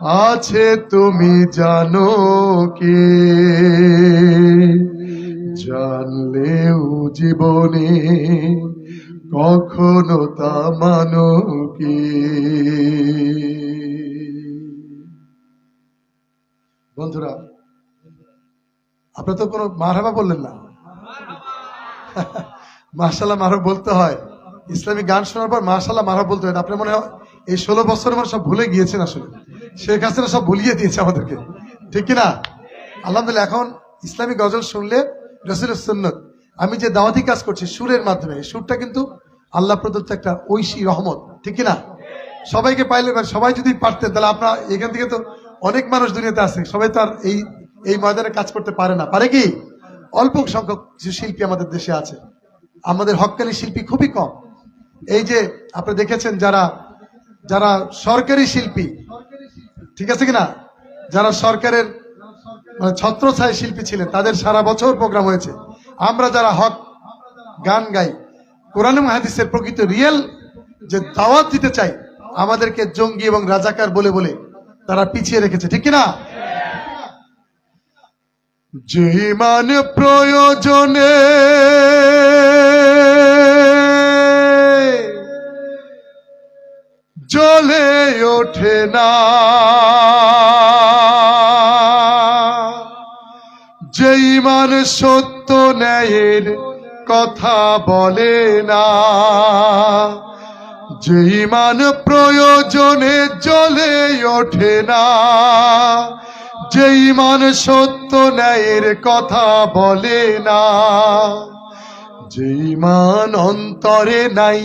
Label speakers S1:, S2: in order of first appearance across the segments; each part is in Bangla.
S1: আছে তুমি জানো কি, জানলেও জীবনে কখনো তা মানো কি। বন্ধুরা, আপনারা তো কোনো মারহাবা বললেন না। মাশাআল্লাহ মারহাবা বলতে হয়। ইসলামিক গান শোনার পর মাশাআল্লাহ মারহাবা বলতে হয়। আপনি মনে হয় এই 16 বছরের মধ্যে সব ভুলে গিয়েছেন। আসলে শেখ হাসিনা সব ভুলিয়ে দিয়েছে আমাদেরকে, ঠিক কিনা? আলহামদুলিল্লাহ, এখন ইসলামিক গজল শুনলে রাসূলের সুন্নাত, আমি যে দাওয়াতি কাজ করছি সুরের মাধ্যমে, সুরটা কিন্তু আল্লাহ প্রদত্ত একটা ঐশী রহমত, ঠিক কিনা? সবাইকে পাইলে, সবাই যদি পারতেন তাহলে আপনার এখান থেকে তো অনেক মানুষ দুনিয়াতে আছে, সবাই তো আর এই ময়দানে কাজ করতে পারে না। পারে কি? অল্প সংখ্যক কিছু শিল্পী আমাদের দেশে আছে। আমাদের হক্কানি শিল্পী খুবই কম। এই যে আপনি দেখেছেন যারা যারা সরকারি শিল্পী, ঠিক আছে কিনা, যারা সরকারের ছত্রছায়া শিল্পী ছিলেন, তাদের সারা বছর প্রোগ্রাম হয়েছে। আমরা যারা হক গান গাই, কোরআন এবং হাদিসের প্রকৃত রিয়েল যে দাওয়াত দিতে চাই, আমাদেরকে জঙ্গি এবং রাজাকার বলে বলে তারা পিছিয়ে রেখেছে, ঠিক কিনা? যে ইমান প্রয়োজনে জ্বলে ওঠে না, যে ইমান সত্য ন্যায়ের কথা বলে না, যে ইমান প্রয়োজনে জ্বলে ওঠে না, যে ইমান সত্য ন্যায়ের কথা বলে না, যে ইমান অন্তরে নাই,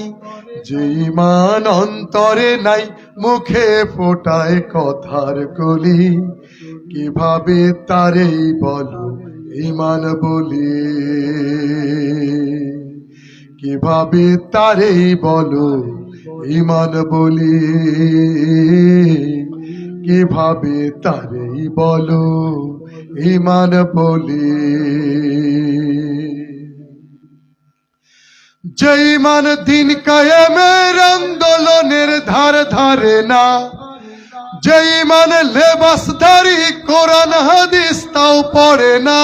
S1: যে ইমান অন্তরে নাই, মুখে ফোটায় কথার কলি, কিভাবে তারেই বলো ইমান বলি, কিভাবে তারেই বলো ইমান বলি, কিভাবে তারেই বলো ইমান বলি। যে ইমান দিন কায়েমের আন্দোলনের ধার ধারে না, যে ইমান লেবাসধারী কোরআন হাদিস তাও পড়ে না,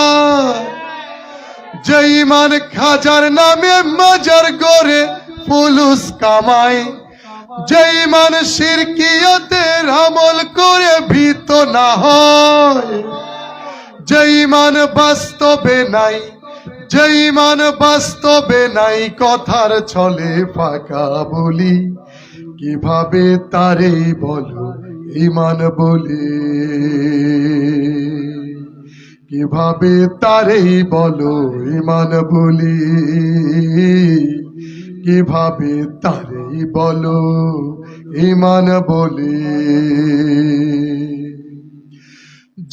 S1: যে ইমান খাজার নামে মাজার গড়ে ফুলুস কামায়, যে ইমান শিরকিয়াতের আমল করে ভীত না হয়, যে ইমান বাস্তবে নাই, যে ইমান বাস্তবে নাই, কথার ছলে ফাঁকা বলি, কিভাবে তারেই বলো ইমান বলি, কিভাবে তারেই বলো ইমান বলি, কিভাবে তারেই বলো ইমান বলি।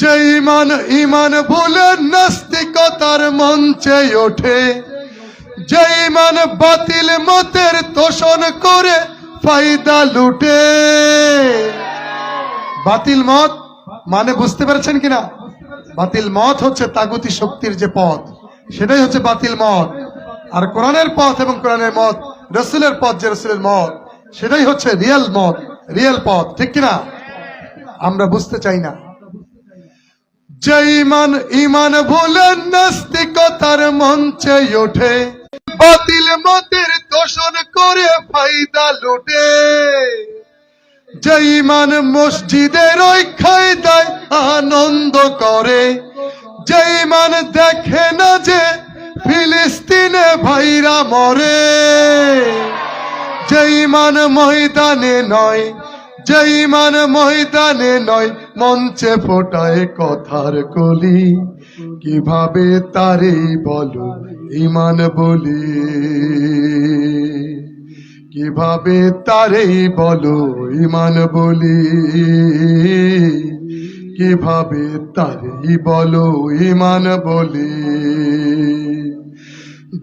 S1: যে ইমান ইমান বলে নাস্তিকতার মঞ্চে ওঠে, যে ইমান বাতিল মতের তোষণ করে ফায়দা লুটে। বাতিল মত মানে বুঝতে পেরেছেন কিনা? বাতিল মত হচ্ছে তাগুতি শক্তির যে পথ, সেটাই হচ্ছে বাতিল মত। আর কোরআনের পথ এবং কোরআনের মত, রাসূলের পথ যে রাসূলের মত, সেটাই হচ্ছে রিয়েল মত, রিয়েল পথ, ঠিক কিনা? আমরা বুঝতে চাই না। যে ইমান ইমান বলে নাস্তিকতার মঞ্চে ওঠে, বাতিল মতের তোষণ করে ফায়দা লুটে। যে ইমান মসজিদের রক্ষায় দেয় আনন্দ করে, যে ইমান দেখে না যে ফিলিস্তিনে ভাইরা মরে, যে ইমান ময়দানে নয়, যে ইমান ময়দানে নয়, মঞ্চে ফোটায় কথার কলি, কিভাবে তারেই বলো ইমান বলি, কিভাবে তারেই বলো ইমান বলি, কিভাবে তারেই বলো ইমান বলি।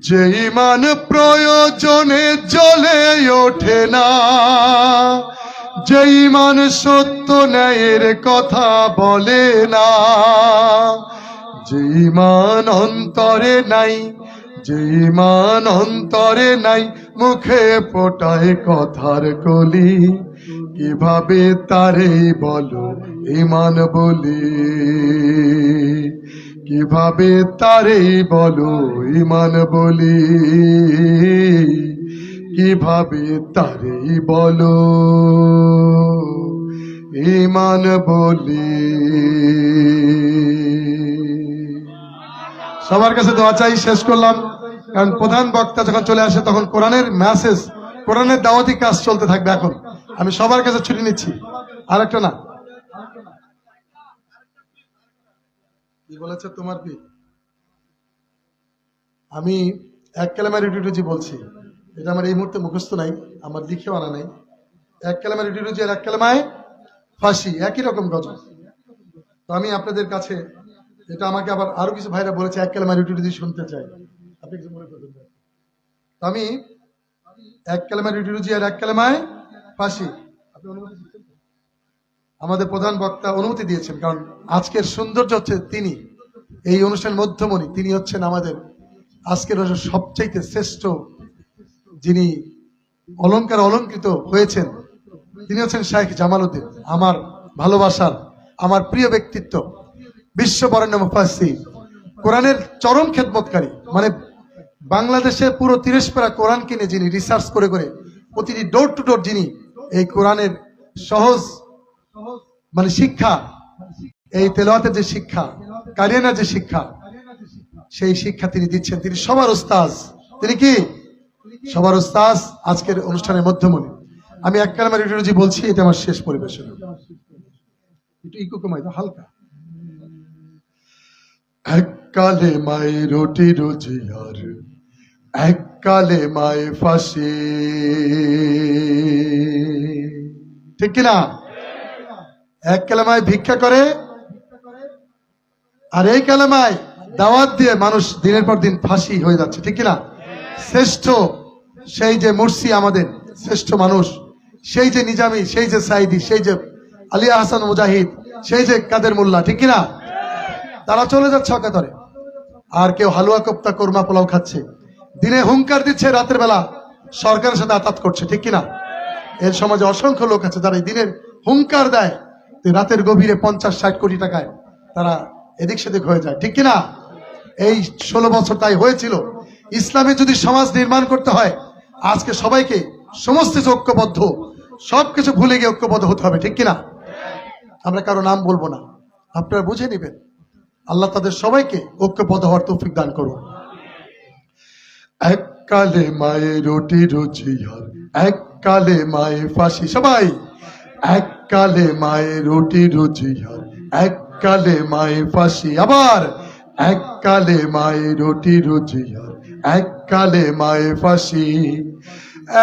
S1: যে ইমান প্রয়োজনে জ্বলে ওঠে না, যে ইমান সত্য ন্যায়ের কথা বলে না, যে ইমান অন্তরে নাই, যে ইমান অন্তরে নাই, মুখে ফোটায় কথার কলি, কিভাবে তারে বলো ইমান বলে, কিভাবে তারে বলো ইমান বলে, কিভাবে তারে বলো ইমান বলে। সবার কাছে দোয়া চাই, শেষ করলাম। কারণ প্রধান বক্তা যখন চলে আসে তখন কোরআনের মেসেজ, কোরআনের দাওয়াতি কাজ চলতে থাকবে। এখন আমি সবার কাছে ছুটি নিচ্ছি। আর একটা না, কি বলেছে তোমার পীর? আমি এক কালেমার ইউটিউজি বলছি, এটা আমার এই মুহূর্তে মুখস্থ নাই, আমার লিখেও আনা নাই। এক কালেমার ইউটিউজি আর এক কালেমায় ফাঁসি, একই রকম গজল। তো আমি আপনাদের কাছে, এটা আমাকে আবার আরো কিছু ভাইরা বলেছে এক কালেমার ইউটিউজি শুনতে চাই, আপনি কিছু মনে করবেন না। আমি এক কালেমার ইউটিউজি আর এক কালেমায় ফাঁসি, আপনি অনুমতি দিচ্ছেন? আমাদের প্রধান বক্তা অনুমতি দিয়েছেন, কারণ আজকের সৌন্দর্য হচ্ছে তিনি, এই অনুষ্ঠানের মধ্যমণি তিনি হচ্ছেন আমাদের আজকের সবচাইতে শ্রেষ্ঠ, যিনি অলংকার অলঙ্কৃত হয়েছেন, তিনি হচ্ছেন শাইখ জামালউদ্দিন, আমার ভালোবাসার, আমার প্রিয় ব্যক্তিত্ব, বিশ্ববরেণ্য মুফাসসির, কোরআনের চরম খেদমতকারী। মানে বাংলাদেশে পুরো 30 পারা কোরআন কিনে যিনি রিসার্চ করে করে প্রতিটি ডোর টু ডোর যিনি এই কোরআনের সহজ মানে শিক্ষা, এই তেলাওয়াতের যে শিক্ষা, কারিয়ানার যে শিক্ষা, সেই শিক্ষা তিনি দিচ্ছেন। তিনি সবার উস্তাজ। তিনি কি সবার উস্তাজ? আজকের অনুষ্ঠানের মধ্যমণি। আমি এক কালেমার ইউটিউজি বলছি, এটা আমার শেষ পরিবেশন। একটু ইকো কমাই দাও হালকা। এক কালেমায় রুটি রুজি আর এক কালেমায় ফাঁসি, ঠিক কিনা? এক কালেমায় ভিক্ষা করে আর এই কালেমায় দাওয়াত দিয়ে মানুষ দিনের পর দিন ফাঁসি হয়ে যাচ্ছে, ঠিক কিনা? শ্রেষ্ঠ সেই যে মুর্শি, আমাদের শ্রেষ্ঠ মানুষ, সেই যে নিজামী, সেই যে সাইদি, সেই যে আলিয়া হাসান মুজাহিদ, সেই যে কাদের মোল্লা, ঠিক কিনা? তারা চলে যাচ্ছে অকাতরে। আর কেউ হালুয়া কোপ্তা কোরমা পোলাও খাচ্ছে, দিনে হুঙ্কার দিচ্ছে, রাতের বেলা সরকারের সাথে আতাত করছে, ঠিক কিনা? এর সমাজে অসংখ্য লোক আছে যারা এই দিনের হুঙ্কার দেয়, রাতের গভীরে 50-60 কোটি টাকায় তারা এদিক সেদিক হয়ে যায়, ঠিক কিনা? এই 16 বছর তাই হয়েছিল। ইসলামে যদি সমাজ নির্মাণ করতে হয়, আজকে সবাইকে সমস্ত ঐক্যবদ্ধ, সবকিছু ভুলে গিয়ে ঐক্যবদ্ধ হতে হবে, ঠিক কিনা? আমরা কারো নাম বলবো না, আপনারা বুঝে নেবেন। আল্লাহ তাদের সবাইকে ঐক্যবদ্ধ হওয়ার তৌফিক দান করুন। এক কালেমায় রুটি রুজি আর এক কালেমায় ফাঁসি, সবাই এক কালেমায় রুটি রুজি আর এক কালেমায় ফাঁসি, আবার এক কালেমায় রুটি রুজি আর এক কালেমায় ফাঁসি,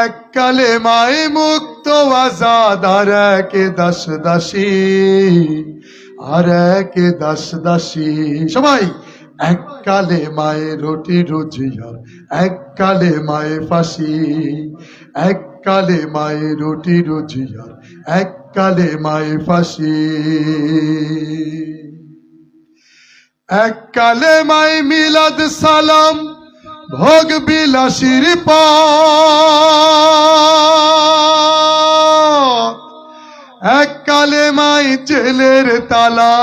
S1: এক কালেমায় মুক্ত আজাদ আর এক দাস দাসী, আর এক দাস দাসী, সবাই এক কালেমায় রুটি রুজি আর এক কালেমায় ফাঁসি, এক কালেমায় রুটি রুজি আর এক কালেমায় ফাঁসি, এক কালেমায় মিলাদ সালাম ভোগ বিলাসীর পথ, এক কালেমায় জেলের তালা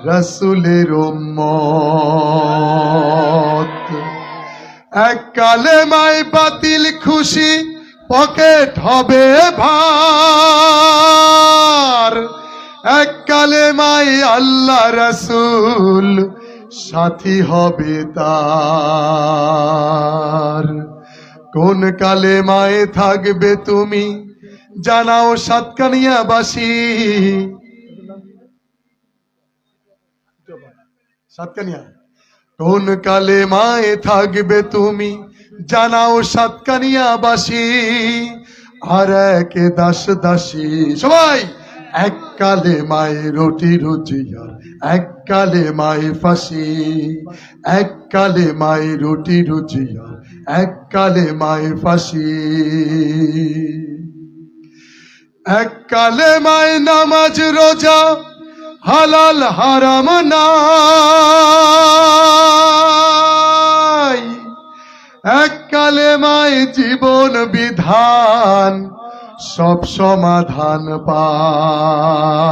S1: রাসূলের উম্মত, এক কালেমায় বাতিল খুশি পকেট হবে ভার, এক কালেমায় আল্লাহ রাসূল সাথী হবে তার। কোন কালেমায় থাকবে তুমি জানাও সাতকানিয়াবাসী, সাতকানিয়া কোন কালেমায় থাকবে তুমি জানাও সাতকানিয়াবাসী, আর এক দাস দাসী, সবাই এক কালেমায় রুটি রুজি আর এক কালেমায় ফাঁসি, এক কালেমায় রুটি রুজি আর এক কালেমায় ফাঁসি, এক কালেমায় নামাজ রোজা হালাল হারাম নাই, এক কালেমায় জীবন বিধান সব সমাধান পায়।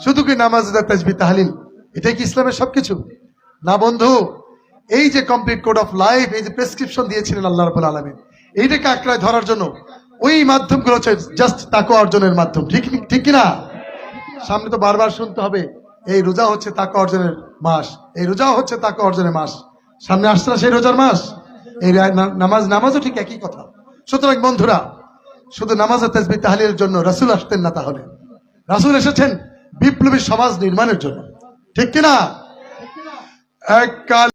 S1: শুধু কি নামাজ, তাসবিহ, তাহলিল এটাই কি ইসলামের সবকিছু? না বন্ধু, এই যে কমপ্লিট কোড অফ লাইফ, এই যে প্রেসক্রিপশন দিয়েছিলেন আল্লাহ রাব্বুল আলামিন, এইটাকে আঁকড়ায় ধরার জন্য ওই মাধ্যমগুলো হচ্ছে জাস্ট তাকওয়া অর্জনের মাধ্যম। ঠিক ঠিক কিনা? সামনে তো বারবার শুনতে হবে এই রোজা হচ্ছে তাকওয়া অর্জনের মাস, এই রোজা হচ্ছে তাকওয়া অর্জনের মাস। সামনে আসছে না সেই রোজার মাস? এই নামাজও ঠিক একই কথা। সুতরাং বন্ধুরা, শুধু নামাজ আর তাসবিহ তাহলিলের জন্য রাসূল আসতেন না, তাহলে রাসূল এসেছেন বিপ্লবী সমাজ নির্মাণের জন্য। ঠিক কিনা? এক কাল